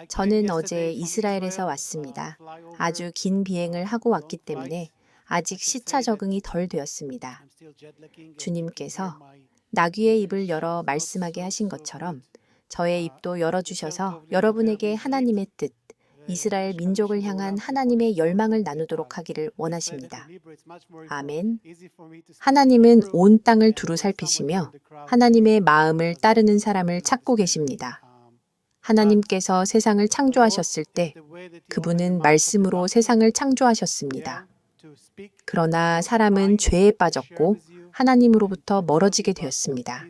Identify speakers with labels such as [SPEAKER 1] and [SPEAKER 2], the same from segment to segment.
[SPEAKER 1] 저는 어제 이스라엘에서 왔습니다. 아주 긴 비행을 하고 왔기 때문에 아직 시차 적응이 덜 되었습니다. 주님께서 나귀의 입을 열어 말씀하게 하신 것처럼 저의 입도 열어주셔서 여러분에게 하나님의 뜻, 이스라엘 민족을 향한 하나님의 열망을 나누도록 하기를 원하십니다. 아멘. 하나님은 온 땅을 두루 살피시며 하나님의 마음을 따르는 사람을 찾고 계십니다. 하나님께서 세상을 창조하셨을 때 그분은 말씀으로 세상을 창조하셨습니다. 그러나 사람은 죄에 빠졌고 하나님으로부터 멀어지게 되었습니다.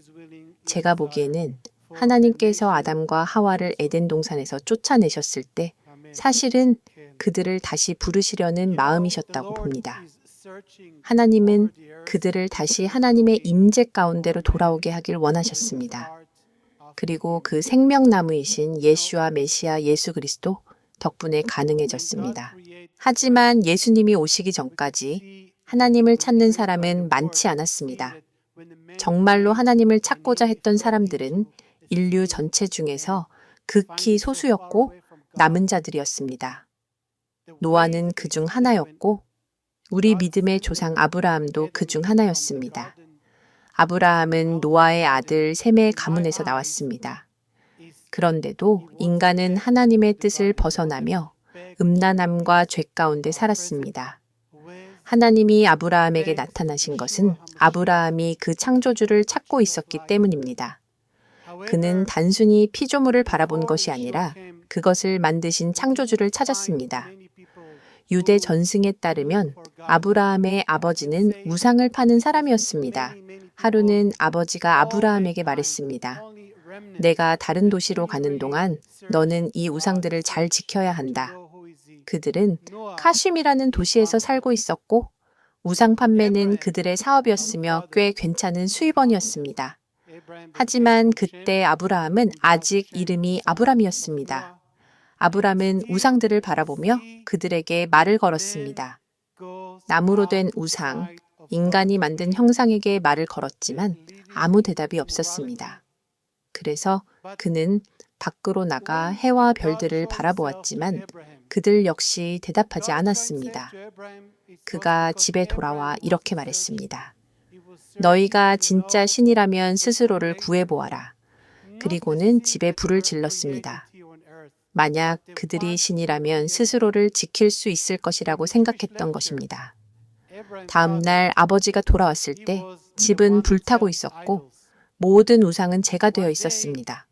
[SPEAKER 1] 제가 보기에는 하나님께서 아담과 하와를 에덴 동산에서 쫓아내셨을 때 사실은 그들을 다시 부르시려는 마음이셨다고 봅니다. 하나님은 그들을 다시 하나님의 임재 가운데로 돌아오게 하길 원하셨습니다. 그리고 그 생명나무이신 예수와 메시아 예수 그리스도 덕분에 가능해졌습니다. 하지만 예수님이 오시기 전까지 하나님을 찾는 사람은 많지 않았습니다. 정말로 하나님을 찾고자 했던 사람들은 인류 전체 중에서 극히 소수였고 남은 자들이었습니다. 노아는 그중 하나였고 우리 믿음의 조상 아브라함도 그중 하나였습니다. 아브라함은 노아의 아들 셈의 가문에서 나왔습니다. 그런데도 인간은 하나님의 뜻을 벗어나며 음란함과 죄 가운데 살았습니다. 하나님이 아브라함에게 나타나신 것은 아브라함이 그 창조주를 찾고 있었기 때문입니다. 그는 단순히 피조물을 바라본 것이 아니라 그것을 만드신 창조주를 찾았습니다. 유대 전승에 따르면 아브라함의 아버지는 우상을 파는 사람이었습니다. 하루는 아버지가 아브라함에게 말했습니다. 내가 다른 도시로 가는 동안 너는 이 우상들을 잘 지켜야 한다. 그들은 카심이라는 도시에서 살고 있었고 우상 판매는 그들의 사업이었으며 꽤 괜찮은 수입원이었습니다. 하지만 그때 아브라함은 아직 이름이 아브람이었습니다. 아브람은 우상들을 바라보며 그들에게 말을 걸었습니다. 나무로 된 우상, 인간이 만든 형상에게 말을 걸었지만 아무 대답이 없었습니다. 그래서 그는 밖으로 나가 해와 별들을 바라보았지만 그들 역시 대답하지 않았습니다. 그가 집에 돌아와 이렇게 말했습니다. 너희가 진짜 신이라면 스스로를 구해보아라. 그리고는 집에 불을 질렀습니다. 만약 그들이 신이라면 스스로를 지킬 수 있을 것이라고 생각했던 것입니다. 다음 날 아버지가 돌아왔을 때 집은 불타고 있었고 모든 우상은 재가 되어 있었습니다.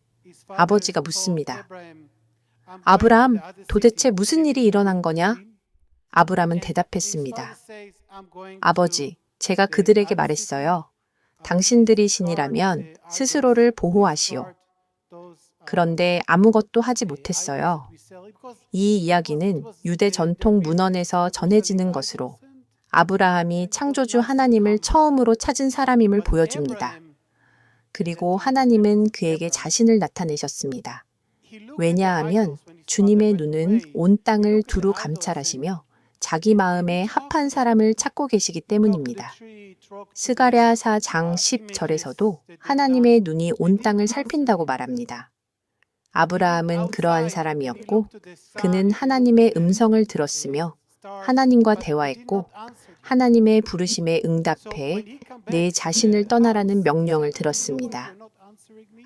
[SPEAKER 1] 아버지가 묻습니다. 아브라함, 도대체 무슨 일이 일어난 거냐? 아브라함은 대답했습니다. 아버지, 제가 그들에게 말했어요. 당신들이 신이라면 스스로를 보호하시오. 그런데 아무것도 하지 못했어요. 이 이야기는 유대 전통 문헌에서 전해지는 것으로 아브라함이 창조주 하나님을 처음으로 찾은 사람임을 보여줍니다. 그리고 하나님은 그에게 자신을 나타내셨습니다. 왜냐하면 주님의 눈은 온 땅을 두루 감찰하시며 자기 마음에 합한 사람을 찾고 계시기 때문입니다. 스가랴 4장 10절에서도 하나님의 눈이 온 땅을 살핀다고 말합니다. 아브라함은 그러한 사람이었고 그는 하나님의 음성을 들었으며 하나님과 대화했고 하나님의 부르심에 응답해 내 자신을 떠나라는 명령을 들었습니다.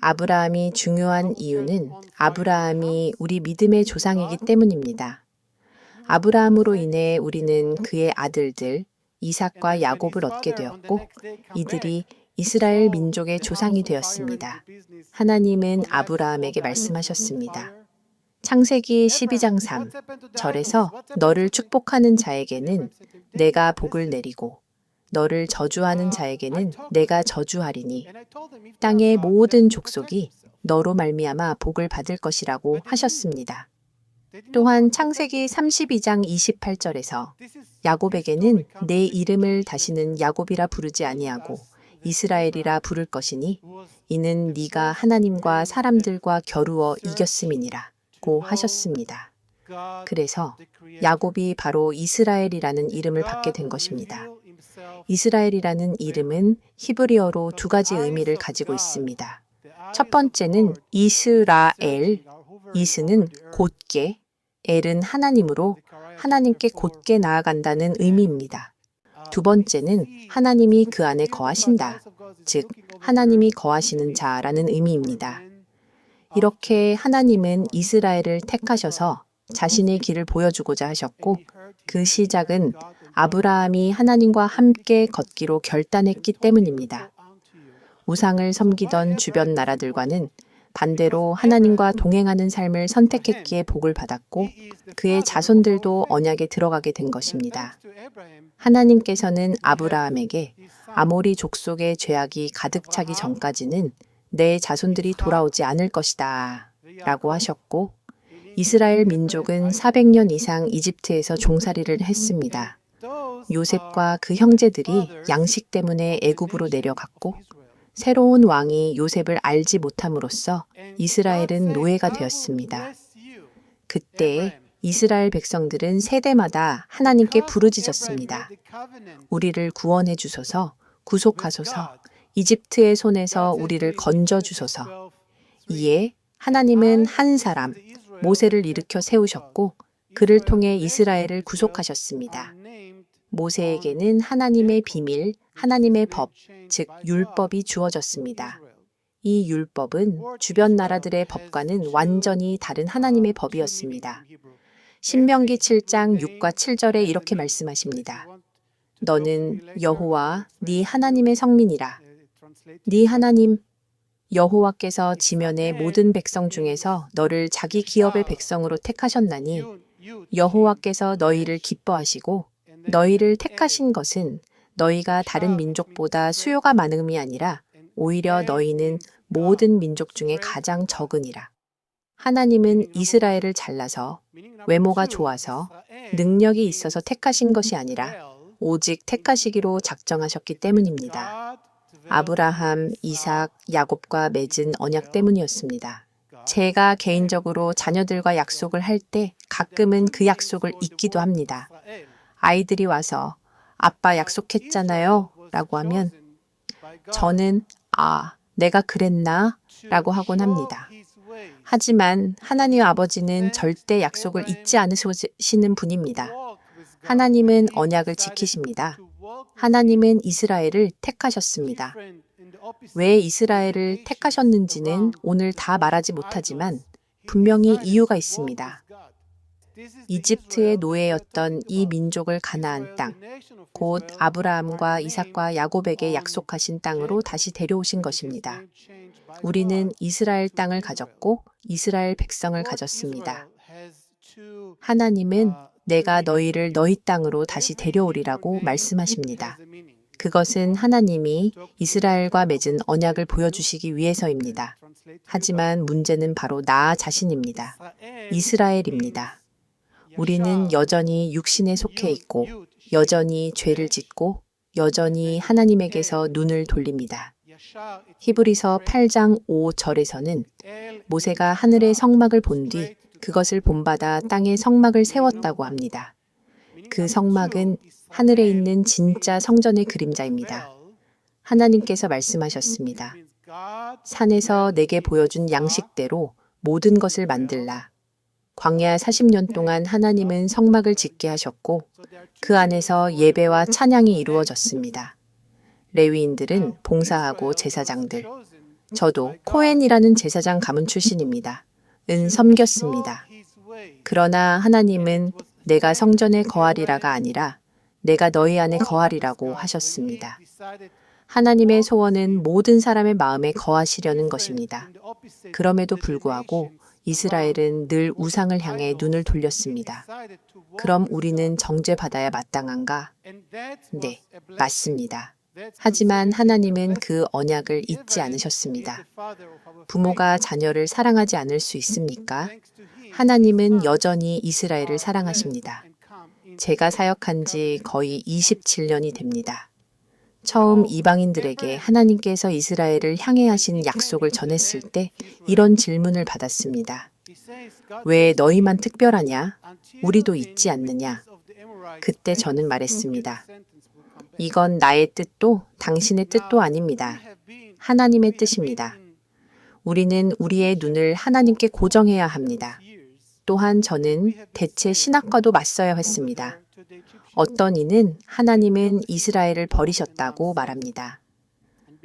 [SPEAKER 1] 아브라함이 중요한 이유는 아브라함이 우리 믿음의 조상이기 때문입니다. 아브라함으로 인해 우리는 그의 아들들 이삭과 야곱을 얻게 되었고 이들이 이스라엘 민족의 조상이 되었습니다. 하나님은 아브라함에게 말씀하셨습니다. 창세기 12장 3절에서 너를 축복하는 자에게는 내가 복을 내리고 너를 저주하는 자에게는 내가 저주하리니 땅의 모든 족속이 너로 말미암아 복을 받을 것이라고 하셨습니다. 또한 창세기 32장 28절에서 야곱에게는 내 이름을 다시는 야곱이라 부르지 아니하고 이스라엘이라 부를 것이니 이는 네가 하나님과 사람들과 겨루어 이겼음이니라고 하셨습니다. 그래서 야곱이 바로 이스라엘이라는 이름을 받게 된 것입니다. 이스라엘이라는 이름은 히브리어로 두 가지 의미를 가지고 있습니다. 첫 번째는 이스라엘, 이스는 곧게, 엘은 하나님으로 하나님께 곧게 나아간다는 의미입니다. 두 번째는 하나님이 그 안에 거하신다, 즉 하나님이 거하시는 자라는 의미입니다. 이렇게 하나님은 이스라엘을 택하셔서 자신의 길을 보여주고자 하셨고 그 시작은 아브라함이 하나님과 함께 걷기로 결단했기 때문입니다. 우상을 섬기던 주변 나라들과는 반대로 하나님과 동행하는 삶을 선택했기에 복을 받았고 그의 자손들도 언약에 들어가게 된 것입니다. 하나님께서는 아브라함에게 아모리 족속의 죄악이 가득 차기 전까지는 내 자손들이 돌아오지 않을 것이다 라고 하셨고 이스라엘 민족은 400년 이상 이집트에서 종살이를 했습니다. 요셉과 그 형제들이 양식 때문에 애굽으로 내려갔고 새로운 왕이 요셉을 알지 못함으로써 이스라엘은 노예가 되었습니다. 그때 이스라엘 백성들은 세대마다 하나님께 부르짖었습니다. 우리를 구원해 주소서, 구속하소서, 이집트의 손에서 우리를 건져 주소서. 이에 하나님은 한 사람, 모세를 일으켜 세우셨고 그를 통해 이스라엘을 구속하셨습니다. 모세에게는 하나님의 비밀, 하나님의 법, 즉 율법이 주어졌습니다. 이 율법은 주변 나라들의 법과는 완전히 다른 하나님의 법이었습니다. 신명기 7장 6과 7절에 이렇게 말씀하십니다. 너는 여호와 네 하나님의 성민이라. 네 하나님 여호와께서 지면의 모든 백성 중에서 너를 자기 기업의 백성으로 택하셨나니 여호와께서 너희를 기뻐하시고 너희를 택하신 것은 너희가 다른 민족보다 수요가 많음이 아니라 오히려 너희는 모든 민족 중에 가장 적으니라. 하나님은 이스라엘을 잘라서 외모가 좋아서 능력이 있어서 택하신 것이 아니라 오직 택하시기로 작정하셨기 때문입니다. 아브라함, 이삭, 야곱과 맺은 언약 때문이었습니다. 제가 개인적으로 자녀들과 약속을 할 때 가끔은 그 약속을 잊기도 합니다. 아이들이 와서 아빠 약속했잖아요 라고 하면 저는 내가 그랬나? 라고 하곤 합니다. 하지만 하나님 아버지는 절대 약속을 잊지 않으시는 분입니다. 하나님은 언약을 지키십니다. 하나님은 이스라엘을 택하셨습니다. 왜 이스라엘을 택하셨는지는 오늘 다 말하지 못하지만 분명히 이유가 있습니다. 이집트의 노예였던 이 민족을 가나안 땅, 곧 아브라함과 이삭과 야곱에게 약속하신 땅으로 다시 데려오신 것입니다. 우리는 이스라엘 땅을 가졌고 이스라엘 백성을 가졌습니다. 하나님은 내가 너희를 너희 땅으로 다시 데려오리라고 말씀하십니다. 그것은 하나님이 이스라엘과 맺은 언약을 보여주시기 위해서입니다. 하지만 문제는 바로 나 자신입니다. 이스라엘입니다. 우리는 여전히 육신에 속해 있고 여전히 죄를 짓고 여전히 하나님에게서 눈을 돌립니다. 히브리서 8장 5절에서는 모세가 하늘의 성막을 본 뒤 그것을 본받아 땅에 성막을 세웠다고 합니다. 그 성막은 하늘에 있는 진짜 성전의 그림자입니다. 하나님께서 말씀하셨습니다. 산에서 내게 보여준 양식대로 모든 것을 만들라. 광야 40년 동안 하나님은 성막을 짓게 하셨고 그 안에서 예배와 찬양이 이루어졌습니다. 레위인들은 봉사하고 제사장들, 저도 코헨이라는 제사장 가문 출신입니다. 섬겼습니다. 그러나 하나님은 내가 성전에 거하리라가 아니라 내가 너희 안에 거하리라고 하셨습니다. 하나님의 소원은 모든 사람의 마음에 거하시려는 것입니다. 그럼에도 불구하고 이스라엘은 늘 우상을 향해 눈을 돌렸습니다. 그럼 우리는 정죄받아야 마땅한가? 네, 맞습니다. 하지만 하나님은 그 언약을 잊지 않으셨습니다. 부모가 자녀를 사랑하지 않을 수 있습니까? 하나님은 여전히 이스라엘을 사랑하십니다. 제가 사역한 지 거의 27년이 됩니다. 처음 이방인들에게 하나님께서 이스라엘을 향해 하신 약속을 전했을 때 이런 질문을 받았습니다. 왜 너희만 특별하냐? 우리도 있지 않느냐? 그때 저는 말했습니다. 이건 나의 뜻도 당신의 뜻도 아닙니다. 하나님의 뜻입니다. 우리는 우리의 눈을 하나님께 고정해야 합니다. 또한 저는 대체 신학과도 맞서야 했습니다. 어떤 이는 하나님은 이스라엘을 버리셨다고 말합니다.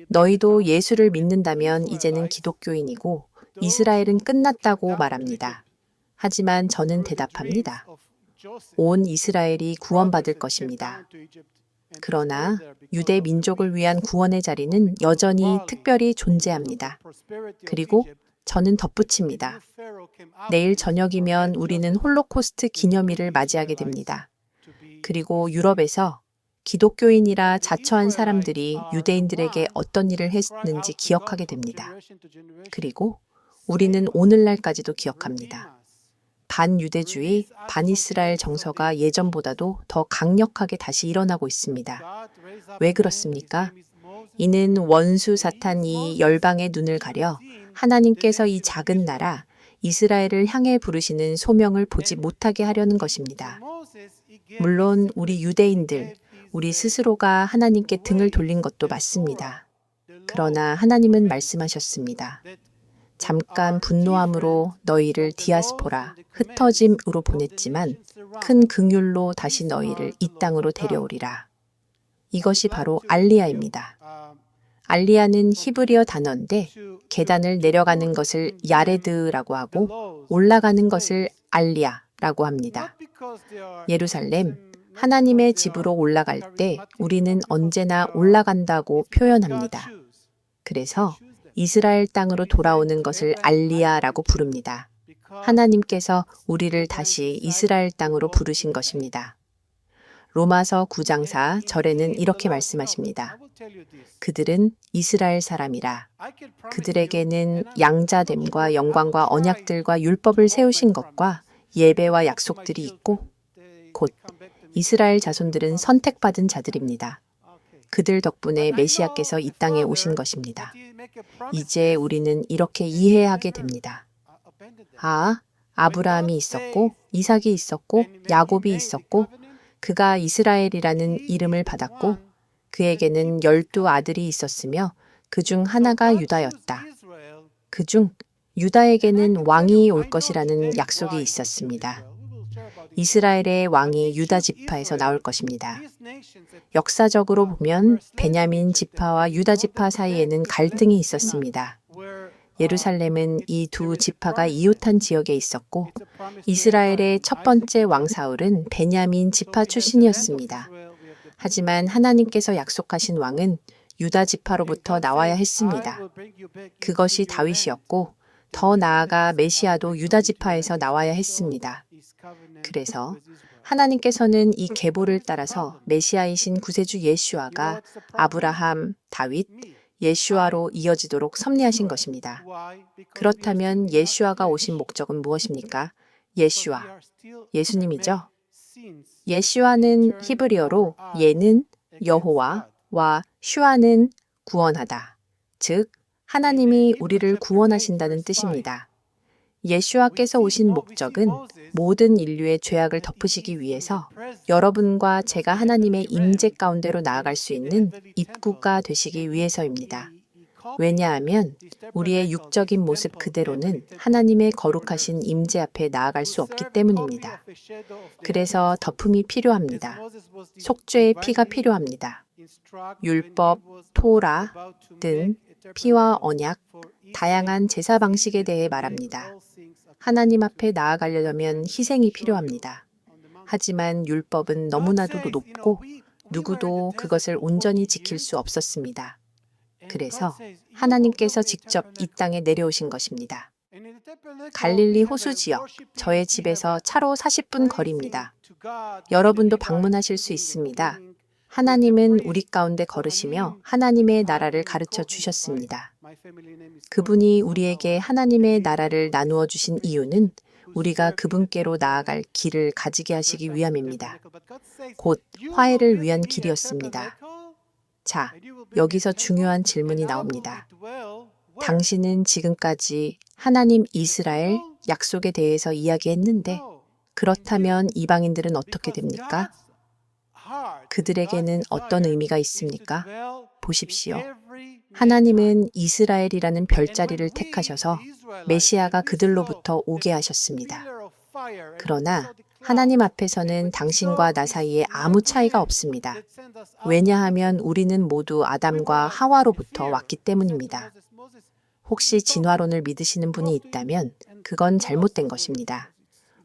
[SPEAKER 1] 너희도 예수를 믿는다면 이제는 기독교인이고 이스라엘은 끝났다고 말합니다. 하지만 저는 대답합니다. 온 이스라엘이 구원받을 것입니다. 그러나 유대 민족을 위한 구원의 자리는 여전히 특별히 존재합니다. 그리고 저는 덧붙입니다. 내일 저녁이면 우리는 홀로코스트 기념일을 맞이하게 됩니다. 그리고 유럽에서 기독교인이라 자처한 사람들이 유대인들에게 어떤 일을 했는지 기억하게 됩니다. 그리고 우리는 오늘날까지도 기억합니다. 반유대주의, 반이스라엘 정서가 예전보다도 더 강력하게 다시 일어나고 있습니다. 왜 그렇습니까? 이는 원수 사탄이 열방의 눈을 가려 하나님께서 이 작은 나라 이스라엘을 향해 부르시는 소명을 보지 못하게 하려는 것입니다. 물론 우리 유대인들, 우리 스스로가 하나님께 등을 돌린 것도 맞습니다. 그러나 하나님은 말씀하셨습니다. 잠깐 분노함으로 너희를 디아스포라, 흩어짐으로 보냈지만 큰 긍휼로 다시 너희를 이 땅으로 데려오리라. 이것이 바로 알리야입니다. 알리야는 히브리어 단어인데 계단을 내려가는 것을 야레드라고 하고 올라가는 것을 알리야라고 합니다. 예루살렘, 하나님의 집으로 올라갈 때 우리는 언제나 올라간다고 표현합니다. 그래서 이스라엘 땅으로 돌아오는 것을 알리야라고 부릅니다. 하나님께서 우리를 다시 이스라엘 땅으로 부르신 것입니다. 로마서 9장 4절에는 이렇게 말씀하십니다. 그들은 이스라엘 사람이라. 그들에게는 양자됨과 영광과 언약들과 율법을 세우신 것과 예배와 약속들이 있고 곧 이스라엘 자손들은 선택받은 자들입니다. 그들 덕분에 메시아께서 이 땅에 오신 것입니다. 이제 우리는 이렇게 이해하게 됩니다. 아브라함이 있었고 이삭이 있었고 야곱이 있었고 그가 이스라엘이라는 이름을 받았고 그에게는 12 아들이 있었으며 그중 하나가 유다였다. 그중 유다에게는 왕이 올 것이라는 약속이 있었습니다. 이스라엘의 왕이 유다 지파에서 나올 것입니다. 역사적으로 보면 베냐민 지파와 유다 지파 사이에는 갈등이 있었습니다. 예루살렘은 이 두 지파가 이웃한 지역에 있었고 이스라엘의 첫 번째 왕 사울은 베냐민 지파 출신이었습니다. 하지만 하나님께서 약속하신 왕은 유다 지파로부터 나와야 했습니다. 그것이 다윗이었고 더 나아가 메시아도 유다 지파에서 나와야 했습니다. 그래서 하나님께서는 이 계보를 따라서 메시아이신 구세주 예슈아가 아브라함, 다윗, 예슈아로 이어지도록 섭리하신 것입니다. 그렇다면 예슈아가 오신 목적은 무엇입니까? 예슈아, 예수님이죠. 예슈아는 히브리어로 예는 여호와와 슈아는 구원하다. 즉 하나님이 우리를 구원하신다는 뜻입니다. 예슈아께서 오신 목적은 모든 인류의 죄악을 덮으시기 위해서 여러분과 제가 하나님의 임재 가운데로 나아갈 수 있는 입구가 되시기 위해서입니다. 왜냐하면 우리의 육적인 모습 그대로는 하나님의 거룩하신 임재 앞에 나아갈 수 없기 때문입니다. 그래서 덮음이 필요합니다. 속죄의 피가 필요합니다. 율법, 토라 등 피와 언약, 다양한 제사 방식에 대해 말합니다. 하나님 앞에 나아가려면 희생이 필요합니다. 하지만 율법은 너무나도 높고 누구도 그것을 온전히 지킬 수 없었습니다. 그래서 하나님께서 직접 이 땅에 내려오신 것입니다. 갈릴리 호수 지역, 저의 집에서 차로 40분 거리입니다. 여러분도 방문하실 수 있습니다. 하나님은 우리 가운데 걸으시며 하나님의 나라를 가르쳐 주셨습니다. 그분이 우리에게 하나님의 나라를 나누어 주신 이유는 우리가 그분께로 나아갈 길을 가지게 하시기 위함입니다. 곧 화해를 위한 길이었습니다. 자, 여기서 중요한 질문이 나옵니다. 당신은 지금까지 하나님 이스라엘 약속에 대해서 이야기했는데 그렇다면 이방인들은 어떻게 됩니까? 그들에게는 어떤 의미가 있습니까? 보십시오. 하나님은 이스라엘이라는 별자리를 택하셔서 메시아가 그들로부터 오게 하셨습니다. 그러나 하나님 앞에서는 당신과 나 사이에 아무 차이가 없습니다. 왜냐하면 우리는 모두 아담과 하와로부터 왔기 때문입니다. 혹시 진화론을 믿으시는 분이 있다면 그건 잘못된 것입니다.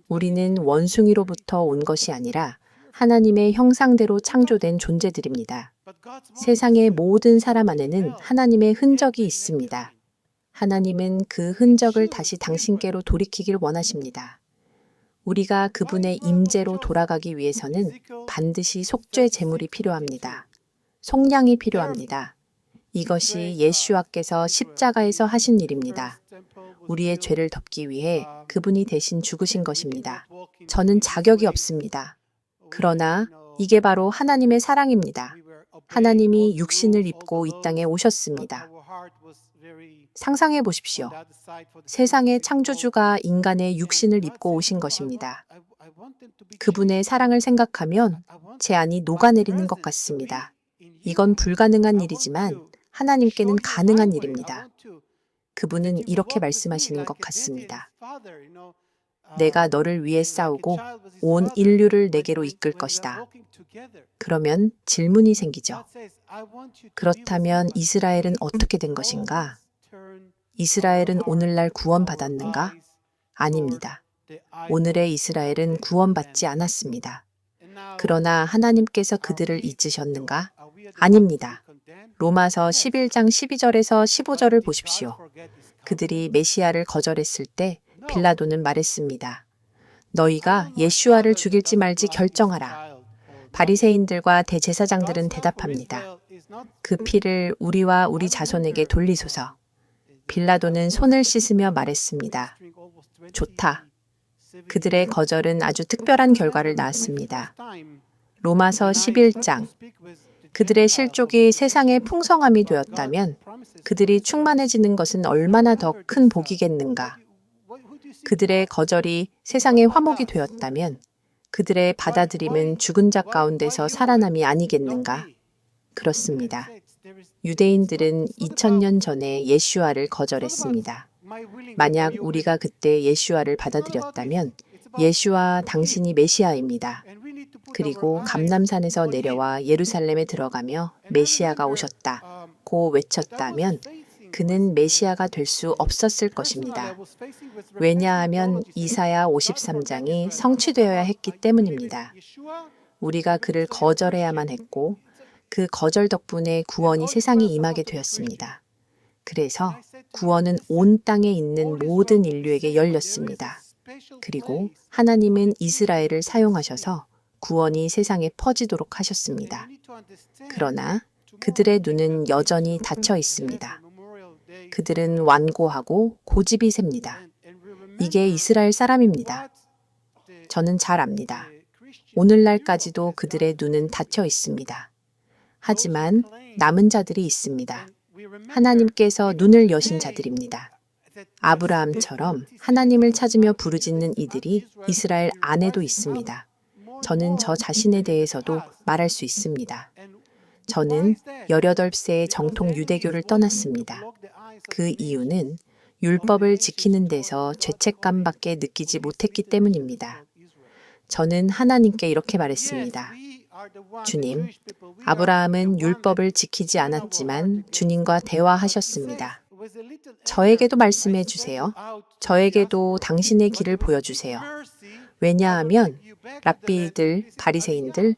[SPEAKER 1] 우리는 원숭이로부터 온 것이 아니라 하나님의 형상대로 창조된 존재들입니다. 세상의 모든 사람 안에는 하나님의 흔적이 있습니다. 하나님은 그 흔적을 다시 당신께로 돌이키길 원하십니다. 우리가 그분의 임재로 돌아가기 위해서는 반드시 속죄 제물이 필요합니다. 속량이 필요합니다. 이것이 예수와께서 십자가에서 하신 일입니다. 우리의 죄를 덮기 위해 그분이 대신 죽으신 것입니다. 저는 자격이 없습니다. 그러나 이게 바로 하나님의 사랑입니다. 하나님이 육신을 입고 이 땅에 오셨습니다. 상상해 보십시오. 세상의 창조주가 인간의 육신을 입고 오신 것입니다. 그분의 사랑을 생각하면 제 안이 녹아내리는 것 같습니다. 이건 불가능한 일이지만 하나님께는 가능한 일입니다. 그분은 이렇게 말씀하시는 것 같습니다. 내가 너를 위해 싸우고 온 인류를 내게로 이끌 것이다. 그러면 질문이 생기죠. 그렇다면 이스라엘은 어떻게 된 것인가? 이스라엘은 오늘날 구원받았는가? 아닙니다. 오늘의 이스라엘은 구원받지 않았습니다. 그러나 하나님께서 그들을 잊으셨는가? 아닙니다. 로마서 11장 12절에서 15절을 보십시오. 그들이 메시아를 거절했을 때 빌라도는 말했습니다. 너희가 예슈아를 죽일지 말지 결정하라. 바리새인들과 대제사장들은 대답합니다. 그 피를 우리와 우리 자손에게 돌리소서. 빌라도는 손을 씻으며 말했습니다. 좋다. 그들의 거절은 아주 특별한 결과를 낳았습니다. 로마서 11장. 그들의 실족이 세상의 풍성함이 되었다면 그들이 충만해지는 것은 얼마나 더 큰 복이겠는가. 그들의 거절이 세상의 화목이 되었다면 그들의 받아들임은 죽은 자 가운데서 살아남이 아니겠는가. 그렇습니다. 유대인들은 2000년 전에 예슈아를 거절했습니다. 만약 우리가 그때 예슈아를 받아들였다면 예슈아 당신이 메시아입니다. 그리고 감람산에서 내려와 예루살렘에 들어가며 메시아가 오셨다 고 외쳤다면 그는 메시아가 될 수 없었을 것입니다. 왜냐하면 이사야 53장이 성취되어야 했기 때문입니다. 우리가 그를 거절해야만 했고 그 거절 덕분에 구원이 세상에 임하게 되었습니다. 그래서 구원은 온 땅에 있는 모든 인류에게 열렸습니다. 그리고 하나님은 이스라엘을 사용하셔서 구원이 세상에 퍼지도록 하셨습니다. 그러나 그들의 눈은 여전히 닫혀 있습니다. 그들은 완고하고 고집이 셉니다. 이게 이스라엘 사람입니다. 저는 잘 압니다. 오늘날까지도 그들의 눈은 닫혀 있습니다. 하지만 남은 자들이 있습니다. 하나님께서 눈을 여신 자들입니다. 아브라함처럼 하나님을 찾으며 부르짖는 이들이 이스라엘 안에도 있습니다. 저는 저 자신에 대해서도 말할 수 있습니다. 저는 18세에 정통 유대교를 떠났습니다. 그 이유는 율법을 지키는 데서 죄책감밖에 느끼지 못했기 때문입니다. 저는 하나님께 이렇게 말했습니다. 주님, 아브라함은 율법을 지키지 않았지만 주님과 대화하셨습니다. 저에게도 말씀해 주세요. 저에게도 당신의 길을 보여주세요. 왜냐하면 랍비들, 바리새인들은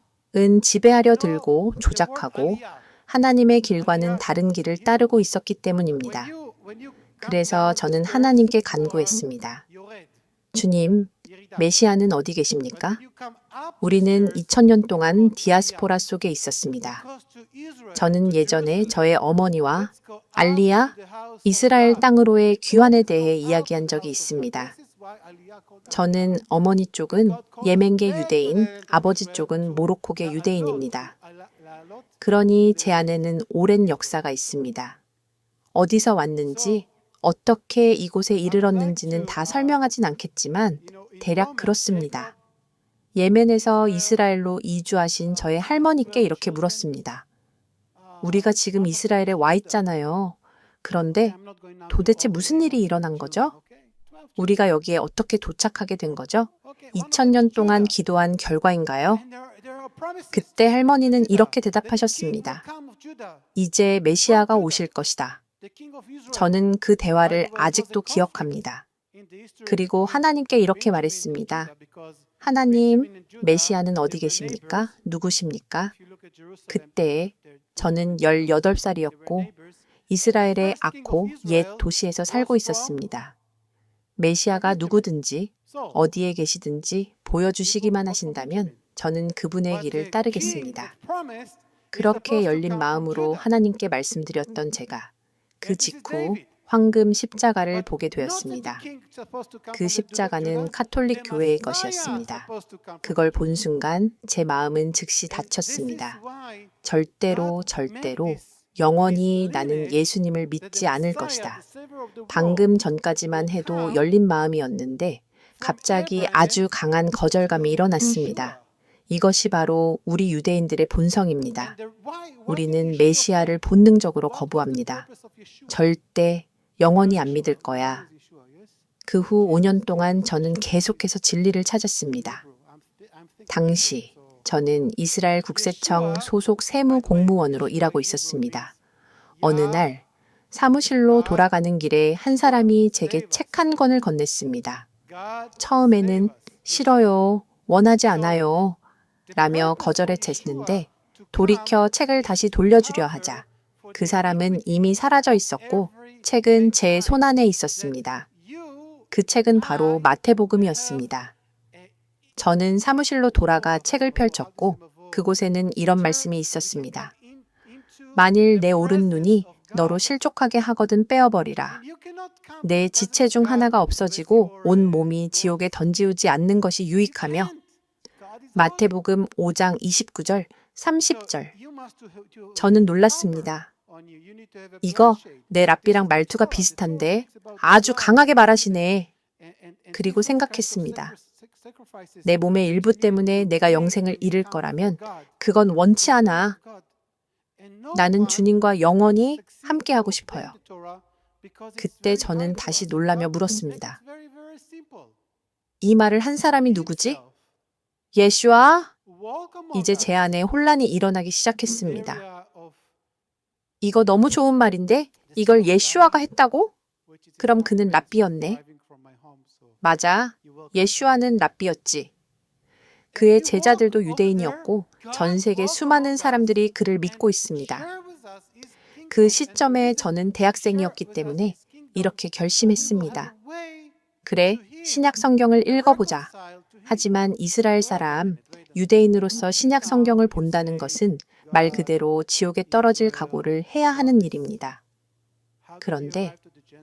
[SPEAKER 1] 지배하려 들고 조작하고 하나님의 길과는 다른 길을 따르고 있었기 때문입니다. 그래서 저는 하나님께 간구했습니다. 주님, 메시아는 어디 계십니까? 우리는 2000년 동안 디아스포라 속에 있었습니다. 저는 예전에 저의 어머니와 알리야, 이스라엘 땅으로의 귀환에 대해 이야기한 적이 있습니다. 저는 어머니 쪽은 예멘계 유대인, 아버지 쪽은 모로코계 유대인입니다. 그러니 제 안에는 오랜 역사가 있습니다. 어디서 왔는지, 어떻게 이곳에 이르렀는지는 다 설명하진 않겠지만 대략 그렇습니다. 예멘에서 이스라엘로 이주하신 저의 할머니께 이렇게 물었습니다. 우리가 지금 이스라엘에 와 있잖아요. 그런데 도대체 무슨 일이 일어난 거죠? 우리가 여기에 어떻게 도착하게 된 거죠? 2000년 동안 기도한 결과인가요? 그때 할머니는 이렇게 대답하셨습니다. 이제 메시아가 오실 것이다. 저는 그 대화를 아직도 기억합니다. 그리고 하나님께 이렇게 말했습니다. 하나님, 메시아는 어디 계십니까? 누구십니까? 그때 저는 18살이었고 이스라엘의 아코 옛 도시에서 살고 있었습니다. 메시아가 누구든지 어디에 계시든지 보여주시기만 하신다면 저는 그분의 길을 따르겠습니다. 그렇게 열린 마음으로 하나님께 말씀드렸던 제가 그 직후 황금 십자가를 보게 되었습니다. 그 십자가는 카톨릭 교회의 것이었습니다. 그걸 본 순간 제 마음은 즉시 닫혔습니다. 절대로 영원히 나는 예수님을 믿지 않을 것이다. 방금 전까지만 해도 열린 마음이었는데 갑자기 아주 강한 거절감이 일어났습니다. 이것이 바로 우리 유대인들의 본성입니다. 우리는 메시아를 본능적으로 거부합니다. 절대 영원히 안 믿을 거야. 그 후 5년 동안 저는 계속해서 진리를 찾았습니다. 당시 저는 이스라엘 국세청 소속 세무 공무원으로 일하고 있었습니다. 어느 날 사무실로 돌아가는 길에 한 사람이 제게 책 한 권을 건넸습니다. 처음에는 싫어요, 원하지 않아요 라며 거절했는데 돌이켜 책을 다시 돌려주려 하자 그 사람은 이미 사라져 있었고 책은 제 손안에 있었습니다. 그 책은 바로 마태복음이었습니다. 저는 사무실로 돌아가 책을 펼쳤고 그곳에는 이런 말씀이 있었습니다. 만일 내 오른 눈이 너로 실족하게 하거든 빼어버리라. 내 지체 중 하나가 없어지고 온 몸이 지옥에 던지우지 않는 것이 유익하며 마태복음 5장 29절, 30절. 저는 놀랐습니다. 이거 내 랍비랑 말투가 비슷한데 아주 강하게 말하시네. 그리고 생각했습니다. 내 몸의 일부 때문에 내가 영생을 잃을 거라면 그건 원치 않아. 나는 주님과 영원히 함께하고 싶어요. 그때 저는 다시 놀라며 물었습니다. 이 말을 한 사람이 누구지? 예슈아? 이제 제 안에 혼란이 일어나기 시작했습니다. 이거 너무 좋은 말인데 이걸 예슈아가 했다고? 그럼 그는 랍비였네. 맞아. 예슈아는 랍비였지. 그의 제자들도 유대인이었고 전 세계 수많은 사람들이 그를 믿고 있습니다. 그 시점에 저는 대학생이었기 때문에 이렇게 결심했습니다. 그래, 신약 성경을 읽어보자. 하지만 이스라엘 사람, 유대인으로서 신약 성경을 본다는 것은 말 그대로 지옥에 떨어질 각오를 해야 하는 일입니다. 그런데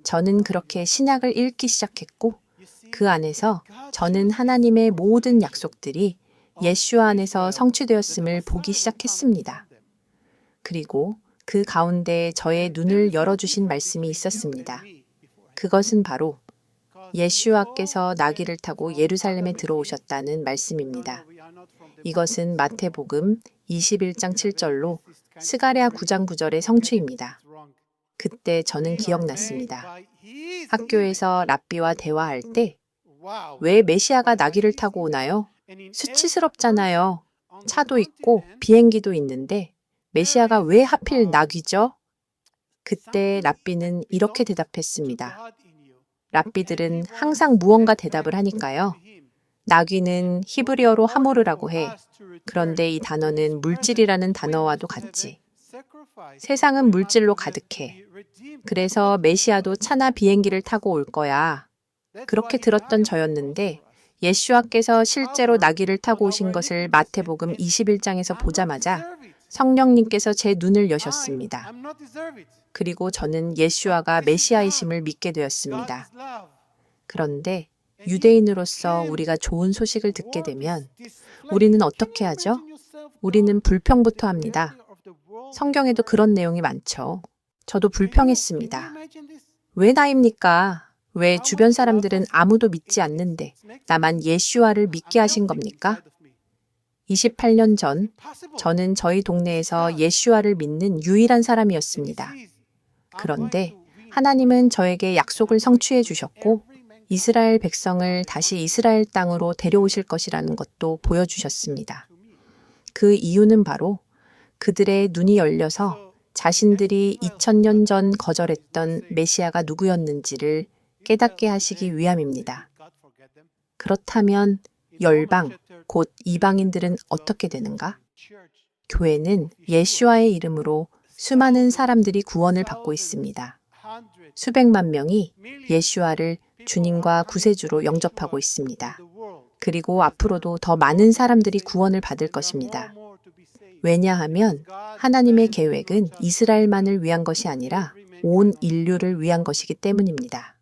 [SPEAKER 1] 저는 그렇게 신약을 읽기 시작했고 그 안에서 저는 하나님의 모든 약속들이 예슈아 안에서 성취되었음을 보기 시작했습니다. 그리고 그 가운데 저의 눈을 열어주신 말씀이 있었습니다. 그것은 바로 예슈아께서 나귀를 타고 예루살렘에 들어오셨다는 말씀입니다. 이것은 마태복음 21장 7절로 스가랴 9장 9절의 성취입니다. 그때 저는 기억났습니다. 학교에서 랍비와 대화할 때 왜 메시아가 나귀를 타고 오나요? 수치스럽잖아요. 차도 있고 비행기도 있는데 메시아가 왜 하필 나귀죠? 그때 랍비는 이렇게 대답했습니다. 랍비들은 항상 무언가 대답을 하니까요. 나귀는 히브리어로 하모르라고 해. 그런데 이 단어는 물질이라는 단어와도 같지. 세상은 물질로 가득해. 그래서 메시아도 차나 비행기를 타고 올 거야. 그렇게 들었던 저였는데 예슈아께서 실제로 나귀를 타고 오신 것을 마태복음 21장에서 보자마자 성령님께서 제 눈을 여셨습니다. 그리고 저는 예슈아가 메시아이심을 믿게 되었습니다. 그런데 유대인으로서 우리가 좋은 소식을 듣게 되면 우리는 어떻게 하죠? 우리는 불평부터 합니다. 성경에도 그런 내용이 많죠. 저도 불평했습니다. 왜 나입니까? 왜 주변 사람들은 아무도 믿지 않는데 나만 예슈아를 믿게 하신 겁니까? 28년 전 저는 저희 동네에서 예슈아를 믿는 유일한 사람이었습니다. 그런데 하나님은 저에게 약속을 성취해 주셨고 이스라엘 백성을 다시 이스라엘 땅으로 데려오실 것이라는 것도 보여주셨습니다. 그 이유는 바로 그들의 눈이 열려서 자신들이 2000년 전 거절했던 메시아가 누구였는지를 깨닫게 하시기 위함입니다. 그렇다면 열방, 곧 이방인들은 어떻게 되는가? 교회는 예슈아의 이름으로 수많은 사람들이 구원을 받고 있습니다. 수백만 명이 예슈아를 주님과 구세주로 영접하고 있습니다. 그리고 앞으로도 더 많은 사람들이 구원을 받을 것입니다. 왜냐하면 하나님의 계획은 이스라엘만을 위한 것이 아니라 온 인류를 위한 것이기 때문입니다.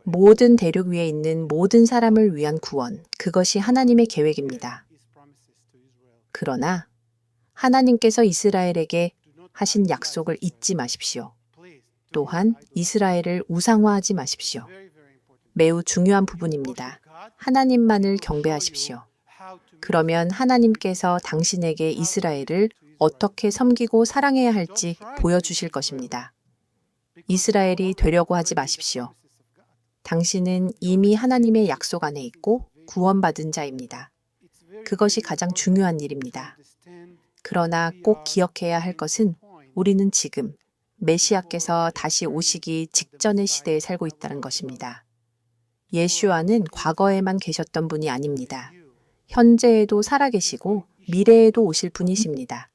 [SPEAKER 1] 모든 대륙 위에 있는 모든 사람을 위한 구원, 그것이 하나님의 계획입니다. 그러나 하나님께서 이스라엘에게 하신 약속을 잊지 마십시오. 또한 이스라엘을 우상화하지 마십시오. 매우 중요한 부분입니다. 하나님만을 경배하십시오. 그러면 하나님께서 당신에게 이스라엘을 어떻게 섬기고 사랑해야 할지 보여주실 것입니다. 이스라엘이 되려고 하지 마십시오. 당신은 이미 하나님의 약속 안에 있고 구원받은 자입니다. 그것이 가장 중요한 일입니다. 그러나 꼭 기억해야 할 것은 우리는 지금 메시아께서 다시 오시기 직전의 시대에 살고 있다는 것입니다. 예슈아는 과거에만 계셨던 분이 아닙니다. 현재에도 살아계시고 미래에도 오실 분이십니다.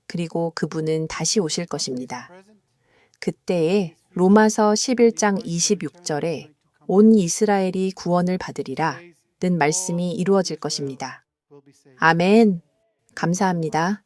[SPEAKER 1] 그리고 그분은 다시 오실 것입니다. 그때에 로마서 11장 26절에 온 이스라엘이 구원을 받으리라 는 말씀이 이루어질 것입니다. 아멘. 감사합니다.